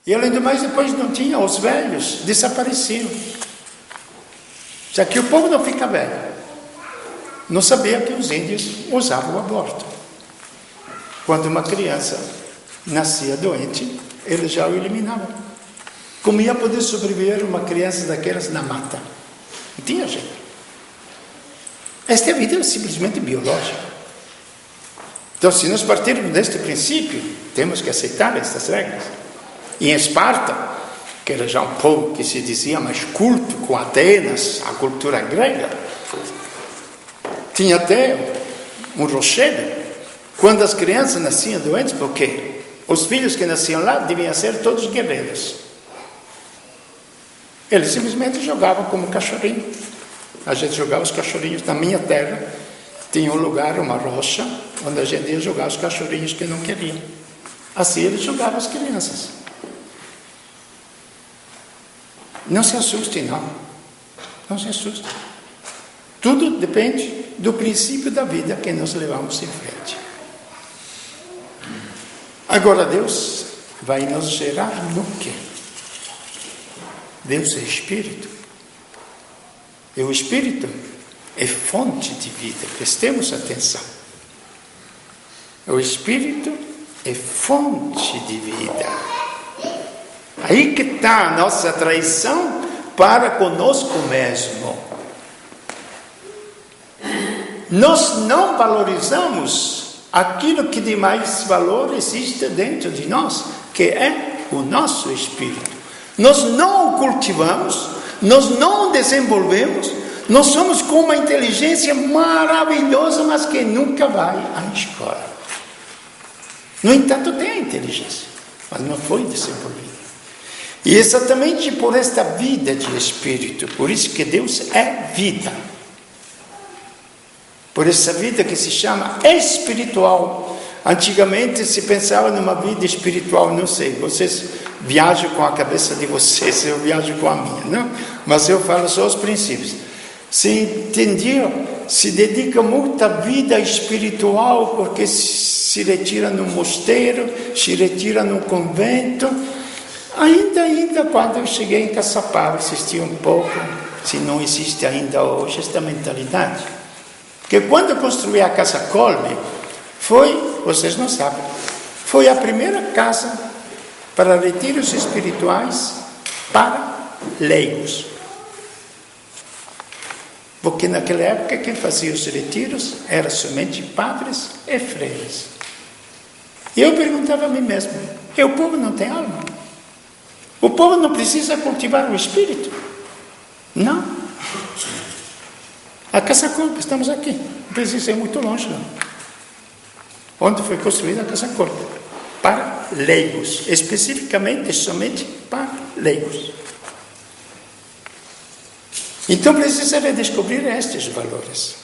E além do mais, depois não tinha, os velhos desapareciam. Já que o povo não fica velho. Não sabia que os índios usavam o aborto. Quando uma criança nascia doente, eles já o eliminavam. Como ia poder sobreviver uma criança daquelas na mata? Não tinha jeito. Esta vida é simplesmente biológica. Então, se nós partirmos deste princípio, temos que aceitar estas regras. E em Esparta, que era já um povo que se dizia mais culto com Atenas, a cultura grega, tinha até um rochedo. Quando as crianças nasciam doentes, porque os filhos que nasciam lá deviam ser todos guerreiros. Eles simplesmente jogavam como cachorrinho. A gente jogava os cachorrinhos na minha terra. Tinha um lugar, uma rocha, onde a gente ia jogar os cachorrinhos que não queriam. Assim eles jogavam as crianças. Não se assuste, não. Não se assuste. Tudo depende do princípio da vida que nós levamos em frente. Agora Deus vai nos gerar no quê? Deus é Espírito. E o Espírito é fonte de vida. Prestemos atenção. O Espírito é fonte de vida. Aí que está a nossa traição para conosco mesmo. Nós não valorizamos aquilo que de mais valor existe dentro de nós, que é o nosso Espírito. Nós não o cultivamos, nós não o desenvolvemos, nós somos com uma inteligência maravilhosa, mas que nunca vai à escola. No entanto, tem a inteligência, mas não foi desenvolvida. E exatamente por esta vida de Espírito, por isso que Deus é vida. Por essa vida que se chama espiritual. Antigamente se pensava numa vida espiritual, não sei, vocês viajam com a cabeça de vocês, eu viajo com a minha, não? Mas eu falo só os princípios. Se entendia, se dedica muita vida espiritual, porque se retira num mosteiro, se retira num convento. Ainda quando eu cheguei em Caçapava, assisti um pouco, se não existe ainda hoje esta mentalidade. Porque quando eu construí a Casa Colme, vocês não sabem, foi a primeira casa para retiros espirituais para leigos. Porque naquela época quem fazia os retiros era somente padres e freiras. E eu perguntava a mim mesmo, o povo não tem alma? O povo não precisa cultivar o espírito? Não. A Casa Colme, estamos aqui, não precisa ir muito longe, não. Onde foi construída a Casa Colme? Para leigos, especificamente somente para leigos. Então precisa redescobrir estes valores.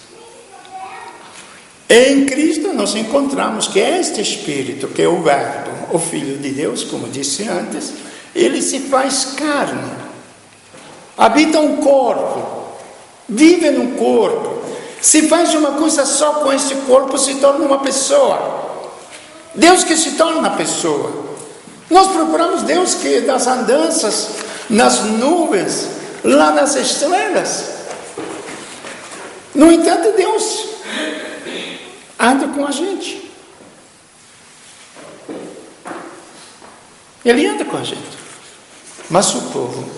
E em Cristo nós encontramos que este Espírito, que é o Verbo, o Filho de Deus, como disse antes, ele se faz carne, habita um corpo, vive num corpo, se faz uma coisa só com esse corpo, se torna uma pessoa. Deus que se torna pessoa. Nós procuramos Deus que das andanças, nas nuvens, lá nas estrelas. No entanto, Deus anda com a gente. Ele anda com a gente. Mas o povo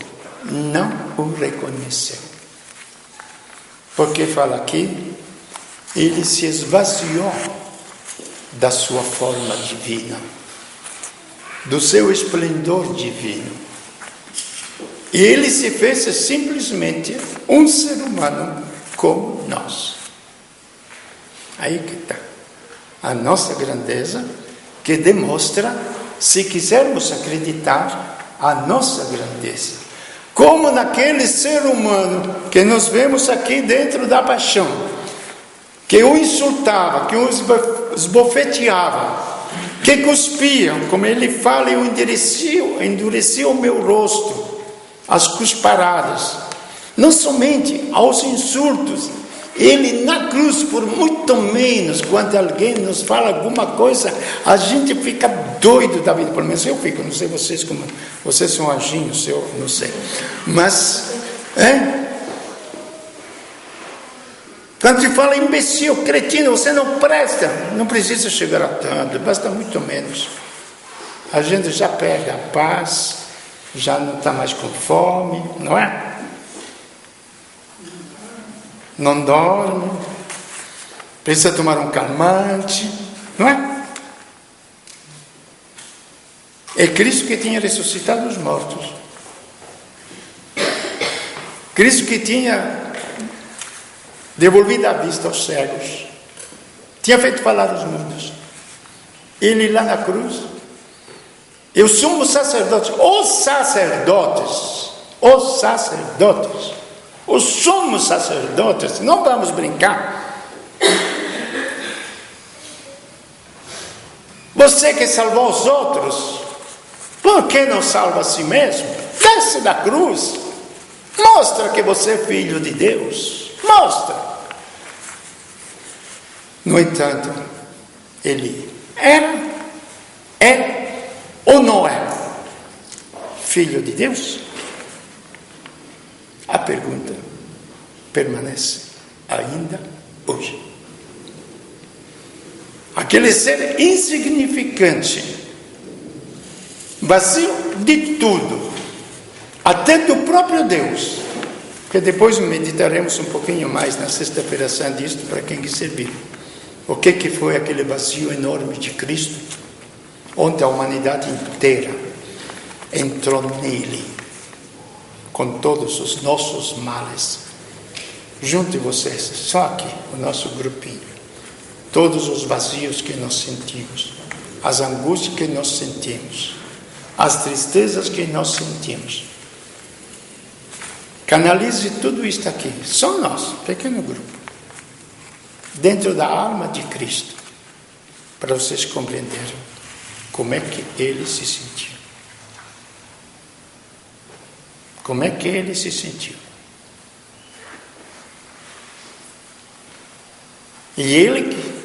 não o reconheceu. Porque fala aqui, ele se esvaziou da sua forma divina, do seu esplendor divino. E ele se fez simplesmente um ser humano como nós. Aí que está a nossa grandeza, que demonstra, se quisermos acreditar, a nossa grandeza. Como naquele ser humano que nós vemos aqui dentro da paixão, que o insultava, que o esbofeteava, que cuspiam, como ele fala, eu endureci o meu rosto, as cusparadas. Não somente aos insultos, ele na cruz, por muito muito menos quando alguém nos fala alguma coisa, a gente fica doido da vida. Pelo menos eu fico, não sei vocês como. Vocês são anjinhos, eu não sei. Mas, quando se fala imbecil, cretino, você não presta, não precisa chegar a tanto, basta muito menos. A gente já perde a paz, já não está mais com fome, não é? Não dorme, precisa tomar um calmante, não é? É Cristo que tinha ressuscitado os mortos. Cristo que tinha devolvido a vista aos cegos. Tinha feito falar os mudos. Ele lá na cruz. E os sumos sacerdotes, os sumos sacerdotes, não vamos brincar. Você que salvou os outros, por que não salva a si mesmo? Desce da cruz, mostra que você é filho de Deus, mostra. No entanto, ele é ou não é filho de Deus? A pergunta permanece ainda hoje. Aquele ser insignificante, vazio de tudo, até do próprio Deus, que depois meditaremos um pouquinho mais na Sexta-feira Santa disto para quem quiser vir. O que foi aquele vazio enorme de Cristo, onde a humanidade inteira entrou nele, com todos os nossos males. Junte vocês, só aqui, o nosso grupinho. Todos os vazios que nós sentimos, as angústias que nós sentimos, as tristezas que nós sentimos. Canalize tudo isto aqui, só nós, pequeno grupo, dentro da alma de Cristo, para vocês compreenderem como é que ele se sentiu. Como é que ele se sentiu? E ele,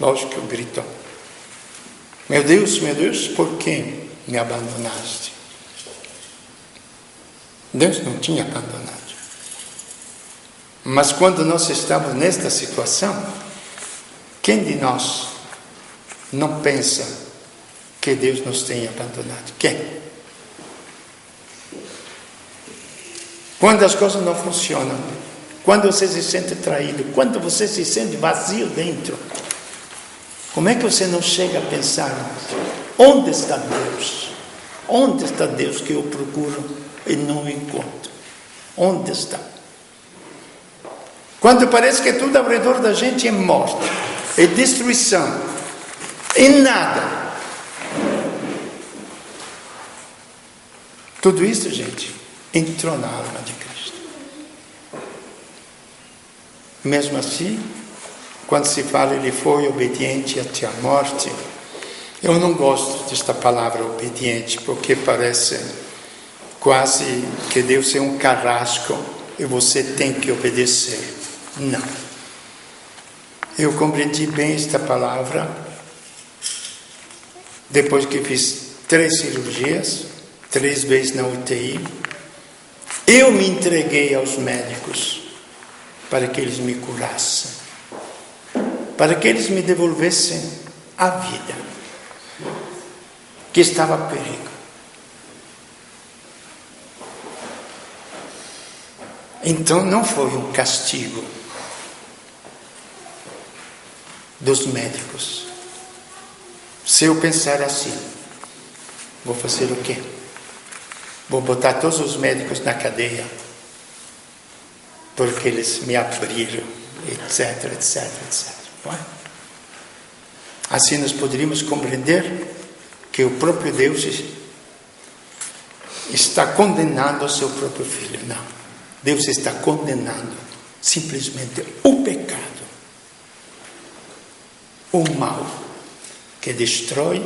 lógico, gritou: meu Deus, por que me abandonaste? Deus não tinha abandonado. Mas quando nós estamos nesta situação, quem de nós não pensa que Deus nos tenha abandonado? Quem? Quando as coisas não funcionam, quando você se sente traído, quando você se sente vazio dentro, como é que você não chega a pensar: onde está Deus? Onde está Deus que eu procuro e não encontro? Onde está? Quando parece que tudo ao redor da gente é morte, é destruição, é nada. Tudo isso, gente, entrou na alma de Cristo. Mesmo assim, quando se fala ele foi obediente até a morte, eu não gosto desta palavra obediente, porque parece quase que Deus é um carrasco e você tem que obedecer. Não. Eu compreendi bem esta palavra depois que fiz 3 cirurgias, 3 vezes na UTI. Eu me entreguei aos médicos para que eles me curassem, para que eles me devolvessem a vida, que estava a perigo. Então não foi um castigo dos médicos. Se eu pensar assim, vou fazer o quê? Vou botar todos os médicos na cadeia, porque eles me abriram, etc, etc, etc. Não é? Assim nós poderíamos compreender que o próprio Deus está condenando o seu próprio Filho. Não. Deus está condenando simplesmente o pecado, o mal, que destrói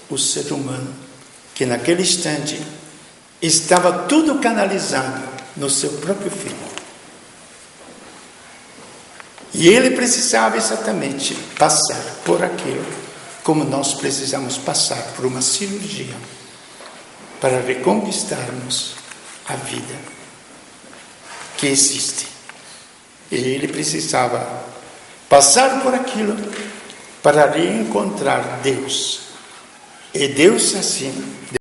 o ser humano, que naquele instante estava tudo canalizado no seu próprio Filho. E ele precisava exatamente passar por aquilo, como nós precisamos passar por uma cirurgia, para reconquistarmos a vida que existe. E ele precisava passar por aquilo para reencontrar Deus. E Deus assim